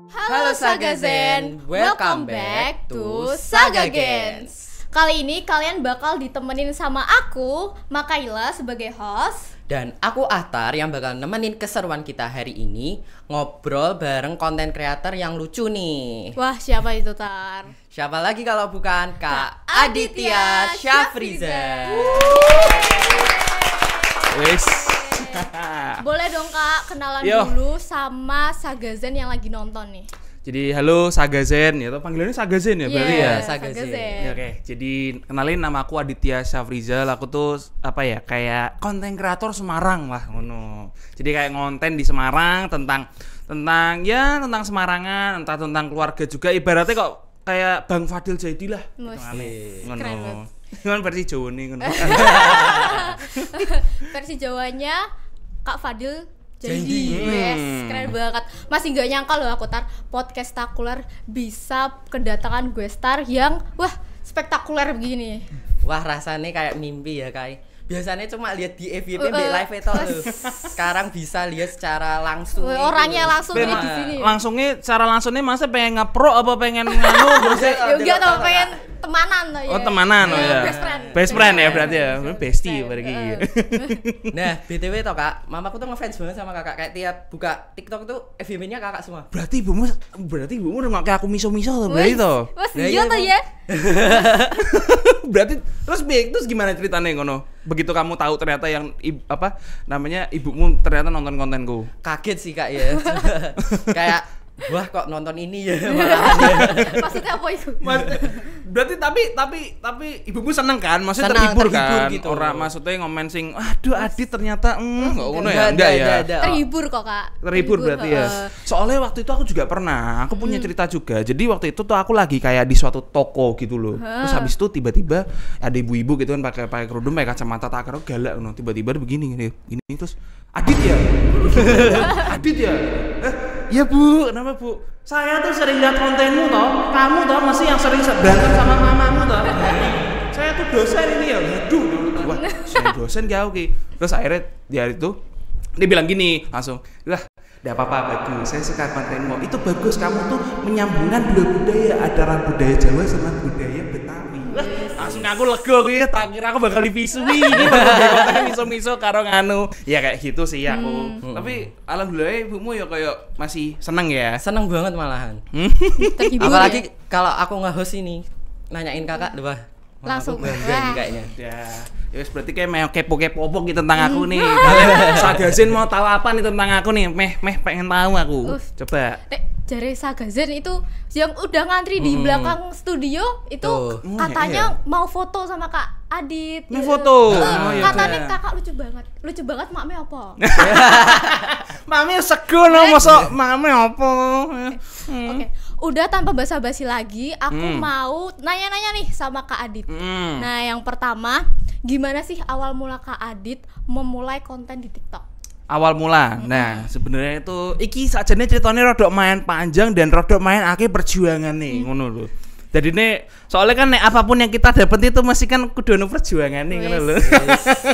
Halo Sagazen, welcome back to Sagagens. Kali ini kalian bakal ditemenin sama aku, Makaila sebagai host. Dan aku Ahtar yang bakal nemenin keseruan kita hari ini ngobrol bareng konten kreator yang lucu nih. Wah, siapa itu, Tar? Siapa lagi kalau bukan Kak Aditya Syafriza. Wes. Boleh dong Kak, kenalan dulu sama Sagazen yang lagi nonton nih. Jadi halo Sagazen, ya tuh panggilannya Sagazen ya berarti ya. Sagazen. Ya, oke. Jadi kenalin, nama aku Aditya Syafriza. Aku tuh apa ya, kayak konten kreator Semarang lah ngono. Jadi kayak ngonten di Semarang tentang Semarangan, entah tentang keluarga juga. Ibaratnya kok kayak Bang Fadil Jaidi lah. Ngono. Cuman versi Jawa nih ngono. Versi Jawanya Kak Fadil Jaidi. Yes, keren banget. Masih gak nyangka loh aku, Tar, podcast takuler bisa kedatangan gue star yang spektakuler begini. Wah, rasanya kayak mimpi ya, Kai. Biasanya cuma lihat di FYP live itu loh. Sekarang bisa lihat secara langsung. Orangnya gitu. Langsung di sini. Secara langsungnya masa pengen ngepro apa pengen nganu? Ya enggak tau, pengen temanan loh ya. Oh, temanan ya. Best friend ya berarti ya. Bestie berarti. Nah, BTW toh Kak, mamaku tuh ngefans banget sama Kakak. Kayak tiap buka TikTok tuh FYP-nya Kakak semua. Berarti ibumu udah kayak aku miso-miso tuh berarti toh. Mas iya toh ya. Berarti terus gimana ceritanya ngono? Begitu kamu tahu ternyata yang ibumu ternyata nonton kontenku. Kaget sih Kak ya. Kayak wah kok nonton ini ya. Maksudnya apa itu? Berarti tapi ibumu seneng kan? Maksudnya terhibur kan? Gitu. Orang maksudnya ngomen sing aduh Adit ternyata ngono ya. Enggak ya. Terhibur kok Kak. Terhibur berarti ya. Soalnya waktu itu aku juga pernah, aku punya cerita juga. Jadi waktu itu tuh aku lagi kayak di suatu toko gitu loh. Terus habis itu tiba-tiba ada ibu-ibu gitu kan pakai kerudung, pakai kacamata takar galak ngono. Tiba-tiba begini terus Adit ya? Adit ya? Iya Bu, kenapa Bu? Saya tuh sering lihat kontenmu toh. Kamu toh masih yang sering berantem sama mamamu toh. Saya tuh dosen ini ya. Aduh, wah, saya dosen gak oke. Terus akhirnya di hari itu dia bilang gini langsung, lah, tidak apa-apa bagus. Saya suka kontenmu. Itu bagus, kamu tuh menyambungkan dua budaya antara budaya Jawa sama budaya Betawi. Langsung aku lega aku ya, tak kira aku bakal dipisui ini bakal miso-miso karo nganu. Ya kayak gitu sih aku. Tapi alhamdulillah ibumu ya kayak masih seneng ya. Seneng banget malahan. Terhibur. Apalagi kalau aku nge-host ini nanyain Kakak, wah langsung bangga nih kayaknya. Ya berarti kayak mau kepo-kepo gitu tentang aku nih. Sagazen mau tahu apa nih tentang aku nih? Meh pengen tahu aku. Coba. Jare Sagazen itu yang udah ngantri di belakang studio itu katanya mau foto sama Kak Adit. Mau foto. Katanya Kakak lucu banget makme apa? Mami sego no mosok mami apa? Oke, udah tanpa basa-basi lagi, aku mau nanya-nanya nih sama Kak Adit. Nah, yang pertama, gimana sih awal mula Kak Adit memulai konten di TikTok? Awal mula. Nah, sebenarnya itu iki sakjane ceritanya rodok main panjang dan rodok main akeh perjuangan nih, ngono lho. Jadi nek soalnya kan nek apapun yang kita dapat itu masih kan kudu ono perjuangan nih ngono lho.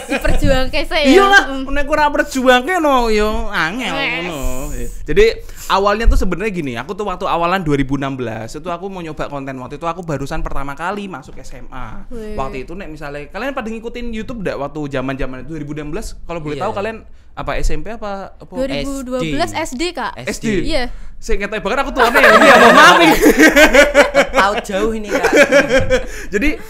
Diperjuangke sih ya. Iyalah, nek ora perjuangke no yo angel ngono. Jadi awalnya tuh sebenarnya gini, aku tuh waktu awalan 2016 itu aku mau nyoba konten. Waktu itu aku barusan pertama kali masuk SMA. Waktu itu nek misalnya kalian pada ngikutin YouTube enggak waktu zaman-zaman 2016? Kalau boleh tahu kalian apa SMP apa 2012 SD Kak. SD. Iya. Saya ngerti banget aku tuane ya. Iya, mau mami. Tahu jauh ini Kak. Jadi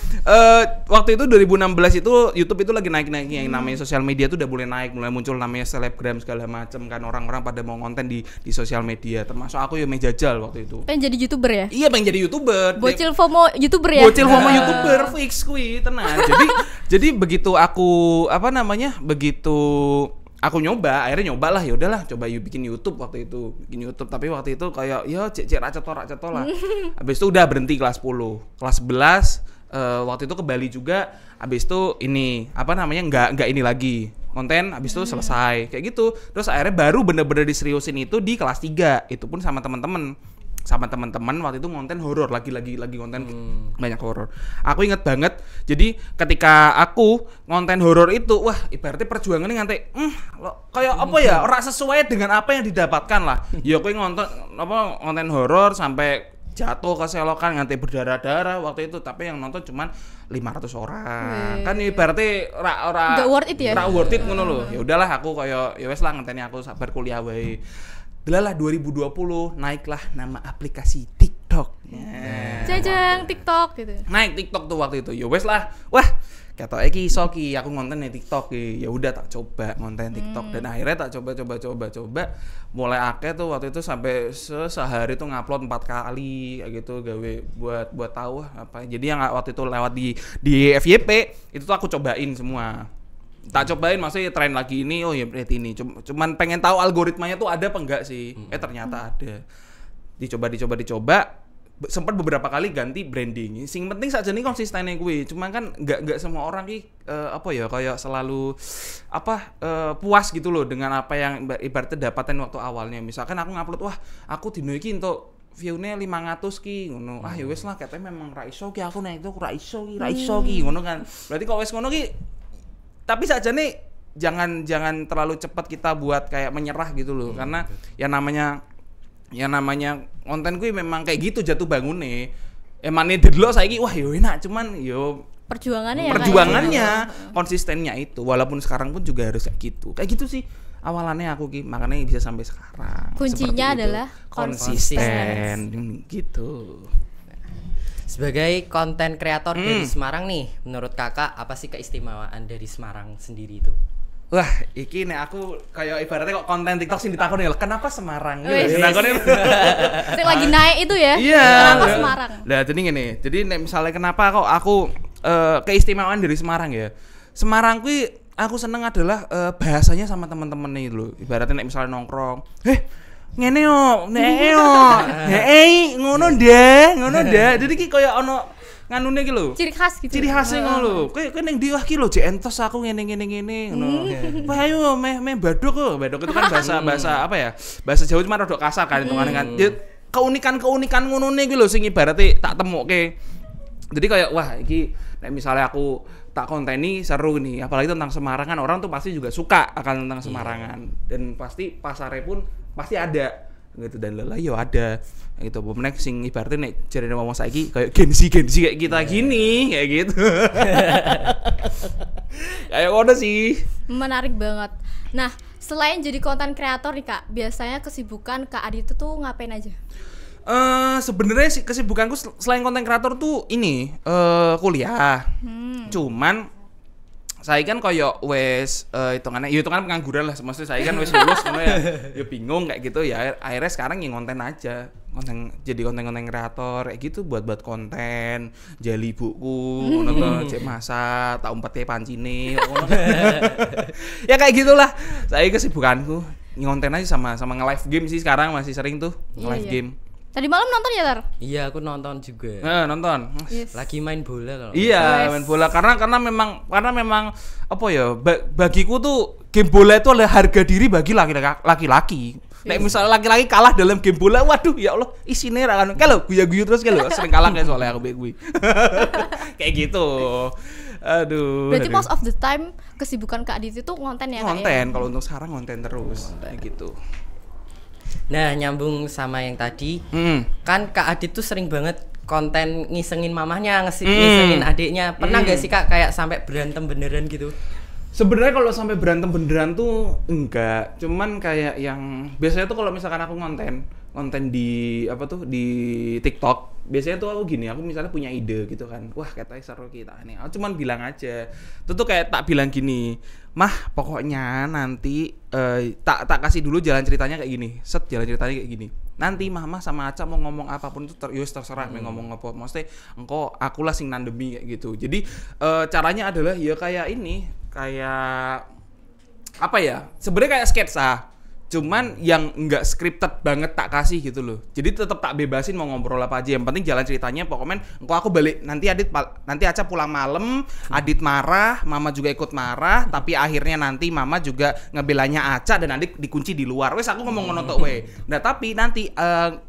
waktu itu 2016 itu YouTube itu lagi naik-naiknya yang namanya sosial media tuh udah mulai muncul namanya selebgram segala macam kan, orang-orang pada mau konten di sosial media, termasuk aku yang jajal waktu itu. Pengen jadi YouTuber ya? Iya, pengen jadi YouTuber. Bocil FOMO YouTuber ya? Bocil FOMO YouTuber fix kuwi tenan. Jadi begitu aku aku akhirnya nyoba lah, ya udahlah coba bikin YouTube waktu itu. Tapi waktu itu kayak ya cek racet lah. Habis itu udah berhenti kelas 10. Kelas 11 waktu itu ke Bali juga. Habis itu ini enggak ini lagi. Konten habis itu selesai kayak gitu. Terus akhirnya baru bener-bener diseriusin itu di kelas 3. Itu pun sama teman-teman. sama teman-teman waktu itu konten horor lagi konten banyak horor. Aku inget banget. Jadi ketika aku konten horor itu, wah ibaratnya perjuangannya nganti kayak apa ya, ora sesuai dengan apa yang didapatkan lah. Ya aku konten horor sampai jatuh ke selokan nganti berdarah-darah waktu itu, tapi yang nonton cuman 500 orang. Kan ibaratnya ora nggak worth it ya. Ora worth it ngono lho. Ya udahlah aku kayak ya wes lah ngenteni aku sabar kuliah wae. Delalah 2020 naiklah nama aplikasi TikTok. Jajang TikTok gitu. Naik TikTok tuh waktu itu. Ya wes lah. Wah, ketoke iki iso ki aku ngonten di TikTok ki. Ya udah tak coba ngonten TikTok dan akhirnya tak coba. Mulai akeh tuh waktu itu sampai sehari tuh ngupload 4 kali kayak gitu gawe buat tahu apa. Jadi yang waktu itu lewat di FYP itu tuh aku cobain semua. Tak cobain maksudnya tren lagi ini, oh ya berarti ini cuman pengen tahu algoritmanya tuh ada apa enggak sih. Ternyata ada. Dicoba sempat beberapa kali ganti branding. Sing penting saja nih konsistennya gue. Cuman kan enggak semua orang ki apa ya kayak selalu puas gitu loh dengan apa yang ibaratnya dapatin waktu awalnya. Misalkan aku ngupload, wah aku dino iki entuk view-nya 500 ki ngono. Ah ya wis lah katanya memang ra iso ki aku nek itu ra iso ki ngono kan. Berarti kok wis ngono ki tapi saja nih jangan terlalu cepat kita buat kayak menyerah gitu loh, karena ya namanya konten gue memang kayak gitu jatuh bangun nih. Emane dedelok saiki wah yo enak cuman yo perjuangannya konsistennya itu walaupun sekarang pun juga harus kayak gitu sih awalannya aku ki, makanya bisa sampai sekarang. Kuncinya adalah konsisten gitu. Sebagai konten kreator dari Semarang nih, menurut kakak apa sih keistimewaan dari Semarang sendiri itu? Wah, iki nek aku kayak ibaratnya kok konten TikTok sing ditakoni lho, kenapa Semarang? Sing lagi naik itu ya. Iya. Kenapa Semarang? Lah jadi ngene, jadi nek misalnya kenapa kok aku keistimewaan dari Semarang ya. Semarang kuwi aku seneng adalah bahasanya sama teman-teman nih lho. Ibaratnya nek misalnya nongkrong, ngene yo, ngono deh. Jadi ki koyo ono nganune ki lho. Ciri khas gitu. Ciri khasnya ngono lho. Kowe ning ndi wah ki lho jek entos aku ngene ngono. Wah ayo meh badok kok. Badok itu kan bahasa apa ya? Bahasa Jawa cuma rada kasar kan hitungane kan. Keunikan ngono ki lho sing ibarate tak temuke. Jadi kayak wah iki nek misalnya aku tak konteni seru nih, apalagi tentang Semarang kan orang tuh pasti juga suka akan tentang Semarangan dan pasti pasarnya pun pasti ada gitu dan lelah yo ada gitu. Pemenek sing ibaratnya nek jarene ngomong saiki kayak Gensi kayak kita gini kayak gitu. Kayak ngono sih. Menarik banget. Nah, selain jadi konten kreator nih Kak, biasanya kesibukan Kak Adi itu tuh ngapain aja? Sebenarnya sih kesibukanku selain konten kreator tuh ini kuliah. Cuman saya kan koyo wes hitungan pengangguran lah, maksudnya saya kan wes lulus ngono ya bingung kayak gitu ya akhirnya sekarang ya konten jadi konten kreator kayak gitu buat konten jali buku ngono to cek masak tak umpet pancine ngono. Ya kayak gitulah saya kesibukanku ngonten aja sama nge-live game sih sekarang masih sering tuh nge-live game. Tadi malam nonton ya, Tar? Iya, aku nonton juga. Nonton. Yes. Lagi main bola kalau. Iya, main bola karena memang apa ya? Bagiku tuh game bola itu adalah harga diri bagi laki-laki. Nek misalnya laki-laki kalah dalam game bola, waduh ya Allah, isine ra kan. Kalau guyu-guyu terus kan lho, sering kalah kayak soalnya aku gue. Kayak gitu. Aduh. Berarti most of the time kesibukan Kak Adit itu ngonten ya, Kak? Ngonten, kalau untuk sekarang ngonten terus. Kayak gitu. Nah, nyambung sama yang tadi, kan Kak Adit tuh sering banget konten ngisengin mamahnya, ngisengin adiknya. Pernah gak sih Kak kayak sampai berantem beneran gitu? Sebenarnya kalau sampai berantem beneran tuh enggak, cuman kayak yang biasanya tuh kalau misalkan aku konten di di TikTok, biasanya tuh aku gini, aku misalnya punya ide gitu kan, wah katanya seru kita nih, aku cuman bilang aja, tuh kayak tak bilang gini, mah pokoknya nanti tak kasih dulu jalan ceritanya kayak gini, jalan ceritanya kayak gini. Nanti mama sama Aca mau ngomong apapun itu terserah mau ngomong apa, maksudnya engkau akulah sing nandemi kayak gitu. Jadi caranya adalah ya kayak ini, kayak apa ya? Sebenarnya kayak sketsa. Cuman yang enggak scripted banget tak kasih gitu loh. Jadi tetap tak bebasin mau ngobrol apa aja. Yang penting jalan ceritanya pokoknya engko aku balik nanti Aca pulang malam, Adit marah, Mama juga ikut marah, tapi akhirnya nanti Mama juga ngebelanya Aca dan Adit dikunci di luar. Wes aku ngomong ngono tok we. Nah, tapi nanti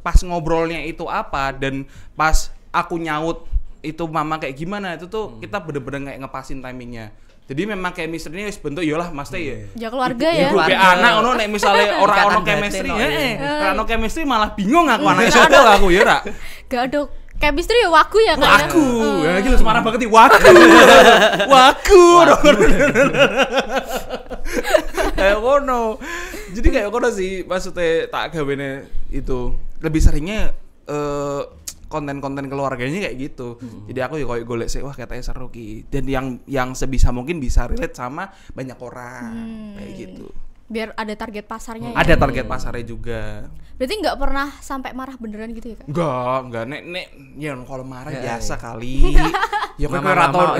pas ngobrolnya itu apa dan pas aku nyaut itu Mama kayak gimana itu tuh kita bener-bener kayak ngepasin timingnya. Jadi memang chemistry-nya wis bentuk ya lah Mas ya. Ya keluarga ya. Ibu be anak ono nek misale ora ono chemistry, ora ono chemistry malah bingung aku anake sapa aku ya ra. Gak ada chemistry ya waku ya kan. Waku. Ya iki lho semarang banget iki waku. Waku. Kayak ngono. Jadi kayak ngono sih maksudnya tak gawene itu. Lebih seringnya konten-konten keluarganya kayak gitu. Jadi aku ya kayak golek sih wah katanya seru ki. Dan yang sebisa mungkin bisa relate sama banyak orang kayak gitu. Biar ada target pasarnya ya. Ada target pasarnya juga. Berarti nggak pernah sampai marah beneran gitu ya Kak? Enggak nek ya kalau marah biasa kali. Ya kan operator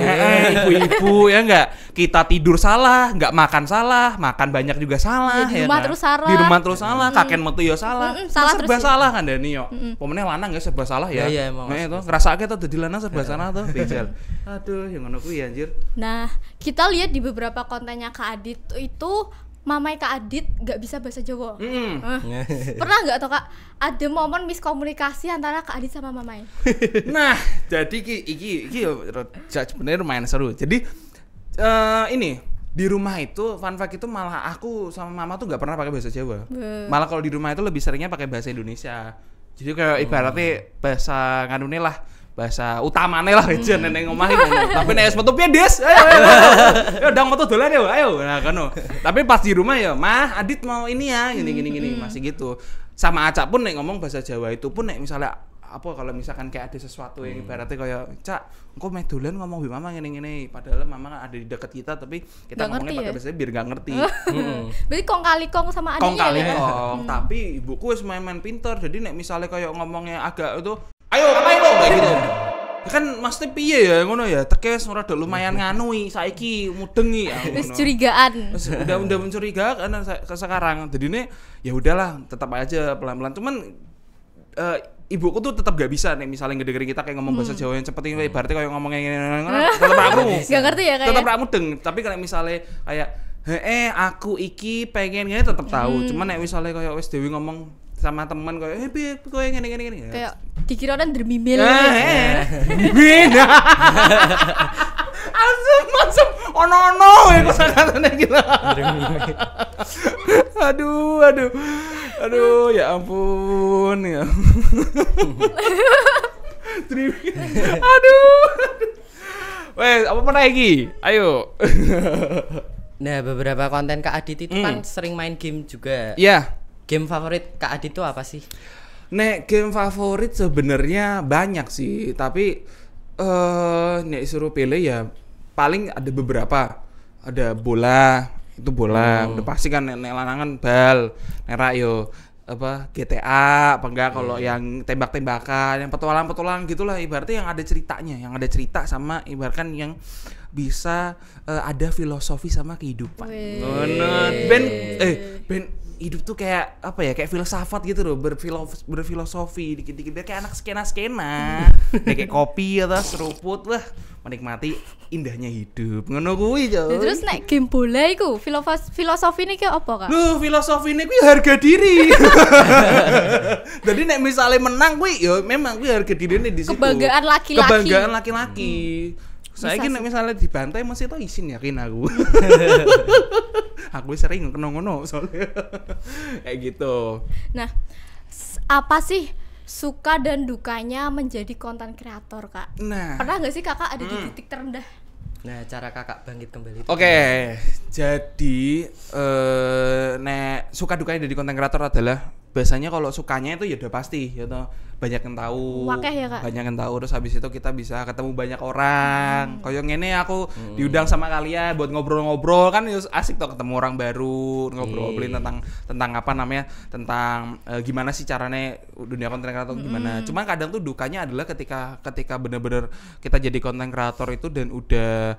ibu-ibu ya enggak. Kita tidur salah, enggak makan salah, makan banyak juga salah ya. Di rumah terus salah. Di rumah terus salah, kakek metu ya salah. Salah serba terus. Salah kan Dani yo. Pomene lanang ya serba salah ya. Iya emang. Nek itu ngrasake to dadi lanang serba salah to, Rizal. Aduh, yang ngono kuwi anjir. Nah, kita lihat di beberapa kontennya Kak Adit itu mamai Kak Adit gak bisa bahasa Jawa. Pernah gak tuh Kak ada momen miskomunikasi antara Kak Adit sama mamai? Nah, jadi iki sebenarnya lumayan seru. Jadi ini di rumah itu fun fact itu malah aku sama Mama tuh gak pernah pakai bahasa Jawa. Malah kalau di rumah itu lebih seringnya pakai bahasa Indonesia. Jadi kayak ibaratnya bahasa nganune lah, bahasa utamane lah aja nenek ngomah ngono. Tapi nek es metu piye, Des? Ayo. Ya ndang metu dolan ya, ayo. Nah, kono. Tapi pas di rumah ya, Mah, Adit mau ini ya, gini masih gitu. Sama Aca pun nek ngomong bahasa Jawa itu pun nek misalnya apa kalau misalkan kayak ada sesuatu yang ibaratnya kayak Cak, engko meh dolan ngomong bi Mama ngene-ngene padahal Mama kan ada di dekat kita tapi kita gak ngomongnya pakai ya? bahasa biar gak ngerti. Berarti kong kali kong sama adiknya Kong kali ya? kong, tapi ibuku wis main-main pinter. Jadi nek misalnya kayak ngomongnya agak itu, ayo ngapain lo kayak gitu. Kan mesti piye ya ngono ya, tekes ora do lumayan nganui saiki mudengi ya. Wis curigaan. Udah mencurigakan sekarang. Jadine ya udahlah, tetap aja pelan-pelan. Cuman ibuku tuh tetap gak bisa nih misalnya ngedengerin kita kayak ngomong bahasa Jawa yang cepet ini ibaratnya kayak ngomongnya tetap aku Gak ngerti ya kayak. Tetap aku deng, tapi kalau misalnya kayak aku iki pengen ngene tetap tahu. Cuman nek misalnya kayak wis Dewi ngomong sama teman kayak piye kowe ngene kayak dikira kan dermimil. Mimin. Asem ono iku sakatene kita. Aduh ya ampun ya. Aduh. Wes, apa pernah lagi? Ayo. Nah, beberapa konten Kak Adit itu kan sering main game juga. Iya. Game favorit Kak Adit itu apa sih? Nek game favorit sebenarnya banyak sih, tapi nek suruh pilih ya paling ada beberapa. Ada bola, itu bola. Udah pasti kan nek lanangan bal, nek yo apa GTA, apa enggak kalau yang tembak-tembakan, yang petualang-petualang gitulah ibaratnya yang ada ceritanya, yang ada cerita sama ibaratkan yang bisa ada filosofi sama kehidupan. Bener. Ben hidup tuh kayak apa ya, kayak filsafat gitu loh, berfilosofi dikit-dikit biar kayak anak skena kayak kopi atau seruput lah, menikmati indahnya hidup ngono kuwi jo. Terus nek game bola iku filosofi ini kayak apa Kak? Loh, filosofi ini kuwi harga diri. Jadi nek misalnya menang kuwi ya memang kuwi harga dirine di situ. Kebanggaan laki-laki. Saya kira misalnya dibantai masih tau isin yakin aku. Aku sering ngono soalnya. Kayak gitu. Nah, apa sih suka dan dukanya menjadi konten kreator Kak? Nah, pernah nggak sih Kakak ada di titik terendah? Nah, cara Kakak bangkit kembali itu. Oke, jadi nek suka dukanya jadi konten kreator adalah biasanya kalau sukanya itu ya udah pasti ya toh, banyak yang tahu. Wakeh ya, Kak? Banyak yang tahu terus habis itu kita bisa ketemu banyak orang. Kayak ngene aku diundang sama kalian buat ngobrol-ngobrol kan ya asik toh, ketemu orang baru, ngobrolin tentang apa namanya? Tentang gimana sih caranya dunia konten kreator gimana. Cuman kadang tuh dukanya adalah ketika bener-bener kita jadi konten kreator itu dan udah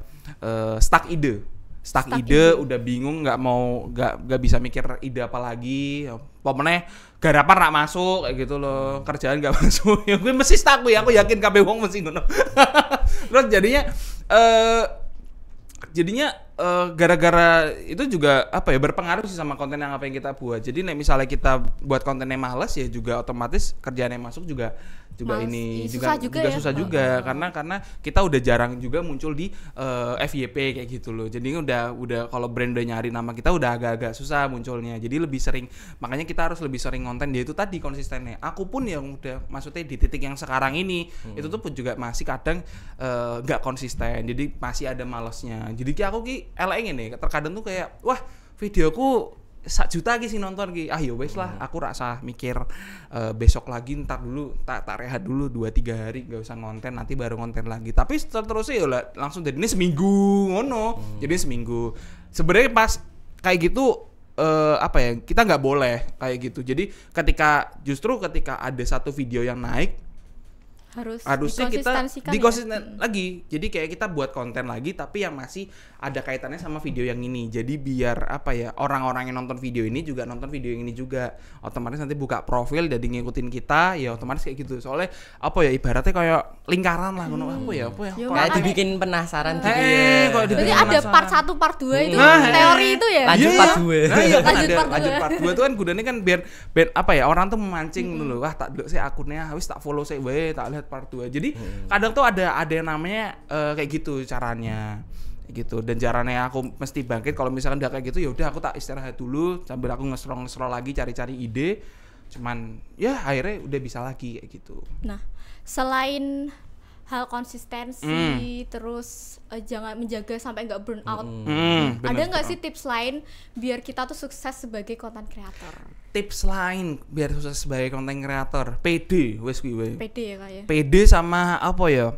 stuck ide. stuck ide, udah bingung, nggak bisa mikir ide apa lagi. Pokoknya garapan rak masuk kayak gitu loh, kerjaan nggak masuk. Ya gue mesti stuck gue, aku yakin kabeh wong mesti ngono. Terus jadinya gara-gara itu juga apa ya, berpengaruh sih sama konten yang apa yang kita buat. Jadi nih misalnya kita buat kontennya males ya juga otomatis kerjaan yang masuk juga ini susah juga susah juga karena kita udah jarang juga muncul di FYP kayak gitu loh. Jadi udah kalau brand udah nyari nama kita udah agak-agak susah munculnya. Jadi lebih sering, makanya kita harus lebih sering konten, dia itu tadi konsistennya. Aku pun yang udah maksudnya di titik yang sekarang ini itu tuh pun juga masih kadang nggak konsisten. Jadi masih ada malesnya. Jadi aku eleng ini terkadang tuh kayak wah videoku 1 juta sih nonton ya wes lah, aku rasa mikir besok lagi, ntar dulu tak rehat dulu 2-3 hari gak usah ngonten, nanti baru ngonten lagi. Tapi terusnya ya langsung jadi ini seminggu ngono. Jadi seminggu sebenarnya pas kayak gitu apa ya, kita nggak boleh kayak gitu. Jadi ketika ada satu video yang naik harusnya kita dikonsisten lagi. Jadi kayak kita buat konten lagi tapi yang masih ada kaitannya sama video yang ini. Jadi biar apa ya, orang-orang yang nonton video ini juga nonton video yang ini juga. Otomatis nanti buka profil jadi ngikutin kita, ya otomatis kayak gitu. Soalnya apa ya, ibaratnya kayak lingkaran lah ngono. Apa ya? Kayak dibikin penasaran gitu ya. Jadi ada part 1, part 2 itu teori itu ya. Lanjut part 2. Nah, iya kan lanjut part 2 itu kan gunanya kan biar apa ya, orang tuh memancing dulu. Wah, tak delok sih akunnya, wis tak follow sih wae, tak lihat part 2. Jadi kadang tuh ada yang namanya kayak gitu caranya gitu. Dan caranya aku mesti bangkit kalau misalkan udah kayak gitu, ya udah aku tak istirahat dulu sambil aku nge-scroll lagi cari-cari ide. Cuman ya akhirnya udah bisa lagi kayak gitu. Nah, selain hal konsistensi terus jangan menjaga sampai nggak burn out, ada nggak sih tips lain biar kita tuh sukses sebagai content creator? Tips lain biar sukses sebagai content creator, pede wes kuwi. Pede ya kayak. Pede sama apa ya?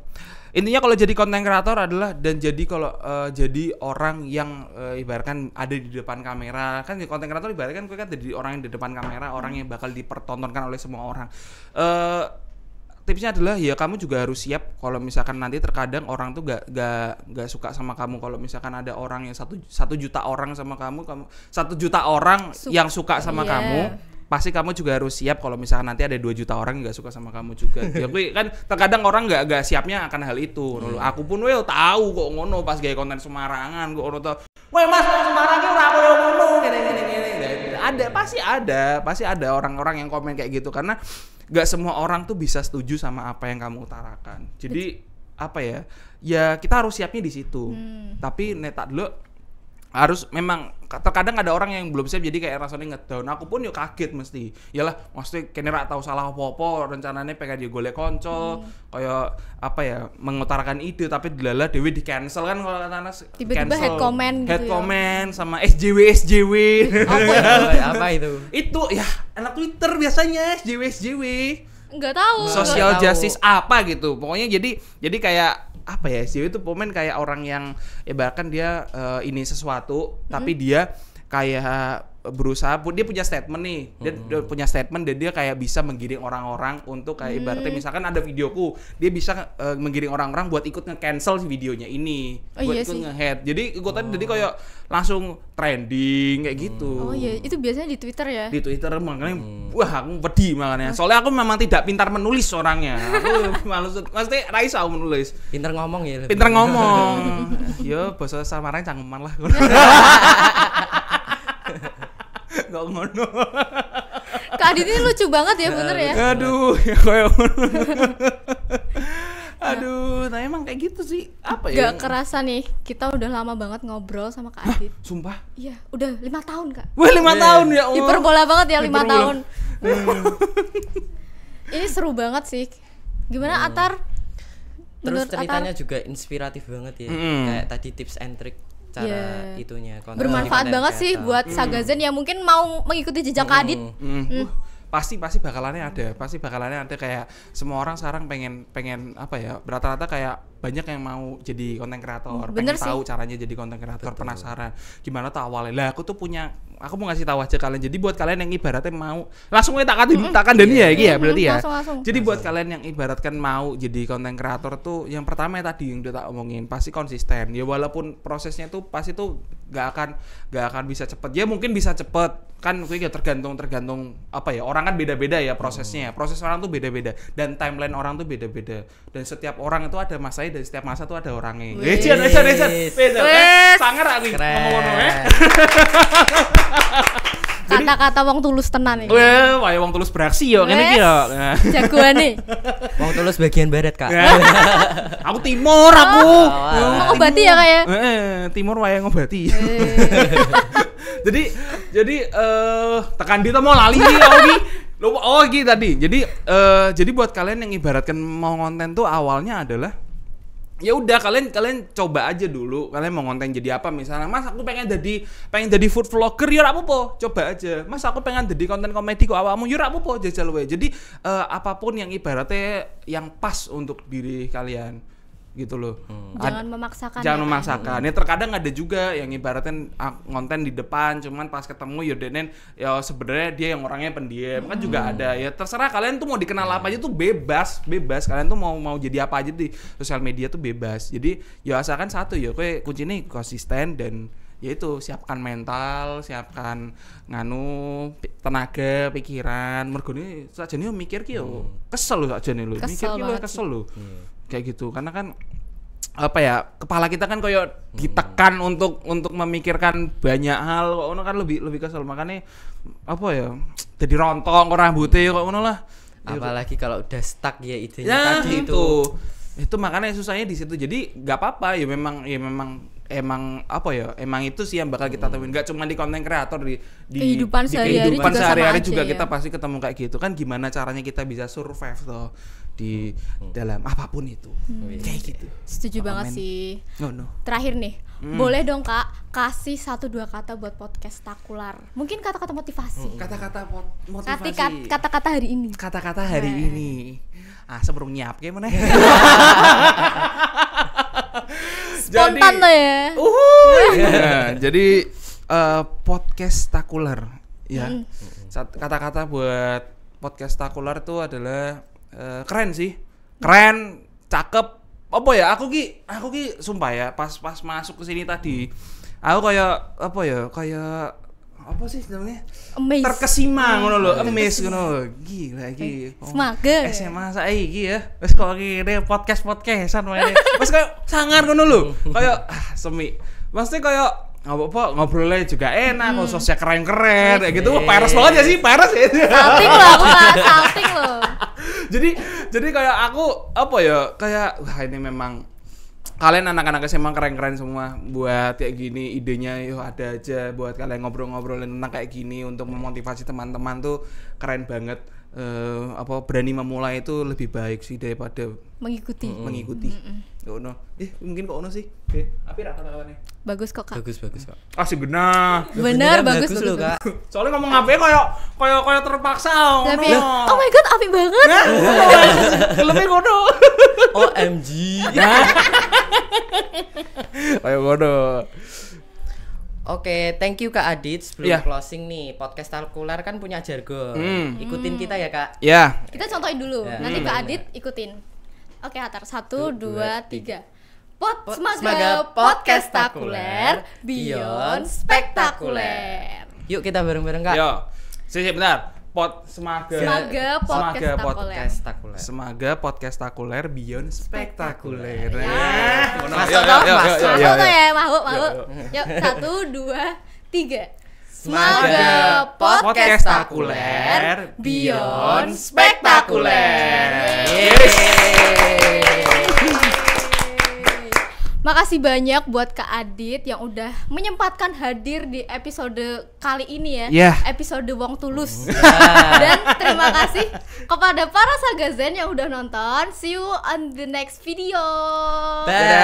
Intinya kalau jadi content creator adalah jadi orang yang ibaratkan ada di depan kamera. Kan content creator ibaratkan gue kan jadi orang yang di depan kamera, orang yang bakal dipertontonkan oleh semua orang. Tipsnya adalah ya kamu juga harus siap kalau misalkan nanti terkadang orang tuh gak suka sama kamu. Kalau misalkan ada orang yang 1 juta orang sama kamu 1 juta orang yang suka sama kamu, pasti kamu juga harus siap kalau misalkan nanti ada 2 juta orang yang gak suka sama kamu juga. Ya kan terkadang orang gak siapnya akan hal itu. Aku pun tahu kok ngono pas gaya konten semarangan kok ngono tuh. Weh mas, Semarang ki ora koyo ngono gini. Pasti ada orang-orang yang komen kayak gitu karena gak semua orang tuh bisa setuju sama apa yang kamu utarakan. Jadi apa ya? Ya kita harus siapnya di situ. Tapi netak dulu harus memang terkadang ada orang yang belum siap jadi kayak rasanya ngedown. Aku pun yo kaget mesti. Yalah, mesti kene ra tau salah apa-apa, rencananya pengen yo golek kanca, kayak apa ya, mengutarakan ide tapi delala dewe di cancel kan kalau katanya tiba-tiba head comment sama SJW. Apa itu? Itu ya anak Twitter biasanya SJW. Enggak tahu. Social justice apa gitu. Pokoknya jadi kayak apa ya, SJW itu komen kayak orang yang bahkan dia ini sesuatu tapi dia kayak berusaha, dia punya statement nih, dia punya statement dan dia kayak bisa menggiring orang-orang untuk kayak ibaratnya misalkan ada videoku, dia bisa menggiring orang-orang buat ikut nge-cancel si videonya ini, buat ikut nge-head. Jadi ikutan jadi kayak langsung trending kayak gitu. Oh iya, itu biasanya di Twitter ya? Di Twitter makanya wah aku pedih makanya. Soalnya aku memang tidak pintar menulis orangnya. Aku maksudnya Raisa aku menulis. Pintar ngomong ya. Pintar ngomong. Yo bahasa Samarang cangkeman lah. Gak ngono. Kak Adit ini lucu banget ya, bener ya? Aduh, ya kayak ngono. Aduh, nah emang kayak gitu sih. Apa ya? Gak kerasa nih, kita udah lama banget ngobrol sama Kak Adit. Sumpah? Iya, udah 5 tahun Kak. Wah 5 tahun ya Allah. Hiperbola banget ya 5 tahun. Ini seru banget sih. Gimana Atar? Terus ceritanya juga inspiratif banget ya. Kayak tadi tips and trick cara itunya bermanfaat banget sih buat Sagazen yang mungkin mau mengikuti jejak Adit. Pasti bakalannya ada kayak semua orang sekarang pengen apa ya, rata-rata kayak banyak yang mau jadi konten kreator, pengen tahu caranya jadi konten kreator, penasaran gimana tuh awalnya. Lah aku tuh punya aku mau ngasih tahu aja kalian. Jadi buat kalian yang ibaratnya mau langsung tak kandani ya iki ya berarti ya. Langsung. Jadi buat kalian yang ibaratkan mau jadi konten kreator tuh yang pertama ya tadi yang udah tak omongin, pasti konsisten. Ya walaupun prosesnya tuh pasti tuh gak akan bisa cepet. Ya mungkin bisa cepet kan, kuwi ya tergantung apa ya, orang kan beda-beda ya prosesnya. Proses orang tuh beda-beda dan timeline orang tuh beda-beda. Dan setiap orang itu ada masanya dan setiap masa tuh ada orangnya. Ejan. Sangar aku ngomong ngono ya. Kata-kata wong tulus tenan iki. Wah, wae wong tulus beraksi yo ngene iki yo. Jagoane. Wong tulus bagian barat, Kak. Aku timur aku. Ngobati ya Kak ya. Timur wae ngobati. Jadi tekan di mau lali iki. Oh iki tadi. Jadi buat kalian yang ibaratkan mau konten tuh awalnya adalah ya udah kalian coba aja dulu. Kalian mau konten jadi apa misalnya, Mas aku pengen jadi food vlogger, ya ora apa-apa, coba aja. Mas aku pengen jadi konten komedi kok awakmu, ya ora apa-apa, jajal wae. Jadi apapun yang ibaratnya yang pas untuk diri kalian gitu loh. Jangan memaksakan. Jangan memaksakan. Ya terkadang ada juga yang ibaratnya konten di depan, cuman pas ketemu ya sebenarnya dia yang orangnya pendiam. Kan juga ada. Ya terserah kalian tuh mau dikenal apa aja tuh bebas. Kalian tuh mau jadi apa aja di sosial media tuh bebas. Jadi ya asalkan satu ya, kowe kuncinya konsisten dan yaitu siapkan mental, siapkan tenaga, pikiran. Mergone sakjane yo mikir ki yo kesel lho sakjane lho. Mikir ki lho kesel lho. Kayak gitu. Karena kan apa ya, kepala kita kan koyo ditekan untuk memikirkan banyak hal kok ngono kan lebih kesel. Makanya apa ya, jadi rontong kok rambutnya kok ngono lah. Apalagi kalau udah stuck ya idenya tadi itu makanya susahnya di situ. Jadi nggak apa-apa ya, emang apa ya, emang itu sih yang bakal kita temuin. Nggak cuma di konten kreator, di kehidupan sehari-hari juga ya. kita pasti ketemu kayak gitu kan. Gimana caranya kita bisa survive tuh di dalam apapun itu. Kayak gitu. Setuju banget sih. No. Terakhir nih, boleh dong Kak kasih 1-2 kata buat podcast Takular. Mungkin kata-kata motivasi. Kata-kata motivasi. Kata-kata hari ini. Kata-kata hari ini. Sebelum nyiap kayak mana? Spontan tuh ya. Jadi podcast Takular ya. Kata-kata buat podcast Takular tuh adalah keren sih. Keren, cakep. Apa ya? Aku ki sumpah ya, pas masuk ke sini tadi, aku kayak apa sih namanya? Terkesima ngono lho, amazed ngono. Gila iki. Semangat. SMA saiki ya. Wis kok ngene podcast-podcastan wae. Wis kayak sangar ngono lho. Kayak semi. Maksudnya kayak apa ngobrolnya juga enak, sosnya keren-keren kayak gitu. Peres banget ya sih, peres ya. Salting loh, aku salting loh. Jadi kayak aku apa ya, kayak wah ini memang kalian anak-anak SMA keren-keren semua. Buat kayak gini idenya yo ada aja buat kalian ngobrol-ngobrolin tentang kayak gini untuk memotivasi teman-teman tuh keren banget. Berani memulai itu lebih baik sih daripada mengikuti. Ono. Mungkin kok ono sih. Oke, api ra kata-katane. Bagus kok Kak. Bagus kok. Asik genah. Bener bagus loh Kak. Soalnya ngomong apa kayak terpaksa ngono. Oh my god, api banget. Lebih ngono. OMG. Ayo ngono. Oke, thank you Kak Adit. Sebelum Yeah. closing nih, podcast Takular kan punya jargon. Ikutin kita ya Kak. Ya. Kita contohin dulu. Ya. Nanti Kak Adit ikutin. Oke, Hatar. 1, 2, 3. Semoga Semoga podcast Takuler Beyond Spektakuler. Yuk kita bareng-bareng Kak. Yo. Sih bentar. Semoga podcast Takuler. Semoga podcast Takuler Beyond Spektakuler. Masuk dong, masuk. Mau. Yuk, 1, 2, 3. Semoga podcast Takuler Beyond Spektakuler. Makasih banyak buat Kak Adit yang udah menyempatkan hadir di episode kali ini ya. Yeah. Episode Wong Tulus. Dan terima kasih kepada para Sagazen yang udah nonton. See you on the next video. Bye.